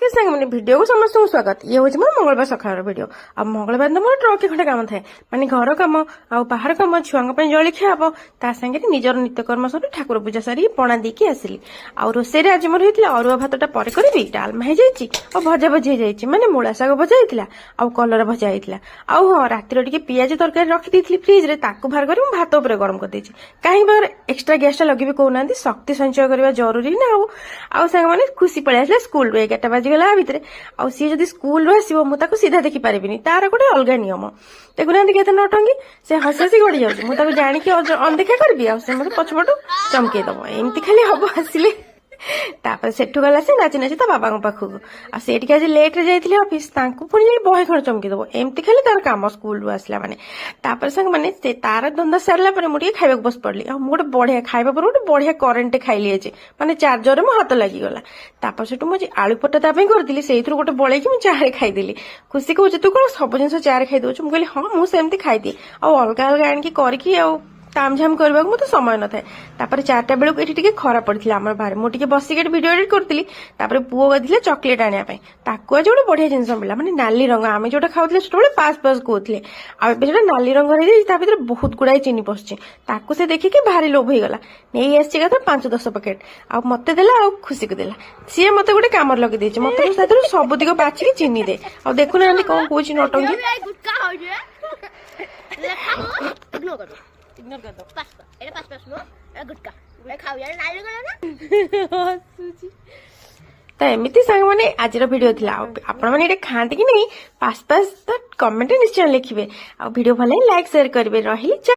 नमस्कार सांग भिडियो को समस्त स्वागत ये हूँ मोर मंगलवार सकाळ भिडियो आ मंगलवार दिन मोर ट्रके खंडे काम थाए माने घर काम आ बाहर काम छुआ जलखिया हम ता सागे निजर नित्यकर्म सर ठाकुर पूजा सारी पणा देकी आसिली आ रोसे आज मोर होता अरुआ भातटा पर करी डालमा हो जाइए और भजा भजी हो माने मूला शाग भजा होता आ कलर भजा होता आ हाँ रातिर टे पियाज तरकारी रखी फ्रिज रे ताकू बाहर कर भात उपर गरम कर कहीं बाहर एक्सट्रा गैस लगे कहना शक्ति संचय करवा जरूरी ना आगे खुशी पड़े आसा स्कूल 11टा बाजिगला भितर आ सी जब स्कूल रू आसो मुझे सीधा देखी पारि तार गोटे अलग नियम देखुना के नटंगी से हसी हसी गड़ी जाऊँ जाणिकी अनदेखा करी मत पछपटू चमके दब एमती खाली हम आसिले तापर सेठू गला से नाची नाची बाबा पाखक आठ आज लेट रे जाइए ऑफिस पुणी जाए बहे खंड चमकी दब एमती खाली तार कम स्कूल रू आसला माने तापर संग माने से तार धंदा सारा मुझे खावा बस पड़ली आ गोटे बढ़िया खाଇବା पर गोटे बढ़िया करेन्ट खाइली आज माने चार्जर मो हाथ लगिगला तापर से मुझे आलू पटा करदी से गोटे बड़े मुझे चारे खाईदेली खुशी कहे तू कौन सब जिन चारे खाई दौ मुझे हाँ मुझे खाईदिए अलग अलग आणिकी करके तामझाम करने को मत समय न था तापर 4टा बेलू ये खरा पड़ता आम बाहर मुझे बसिक वीडियो एडिट करी पुओ गई चॉकलेट आने आज गोटे बढ़िया जिन मिला मैंने नाली रंग आम जो खाऊे से पास पास कहते जो नाली रंग भर बहुत गुड़ाई चीनी पशुची से देखिए भारी लोभ हो गला नहीं आसी 5-10 पैकेट आ मत देला आ खुशी को देला सी मत गोटे कम लगे मत सबुतिक बाछिकी चीनी दे आ देखुना कौन कौन नटंगी इग्नोर कर दो तो एमती सांग मैंने आज वीडियो थी आपण मैंने खाते कि नहीं पास पास तो कमेंट निश्चय लिखिए आ वीडियो भले लाइक शेयर करेंगे रही।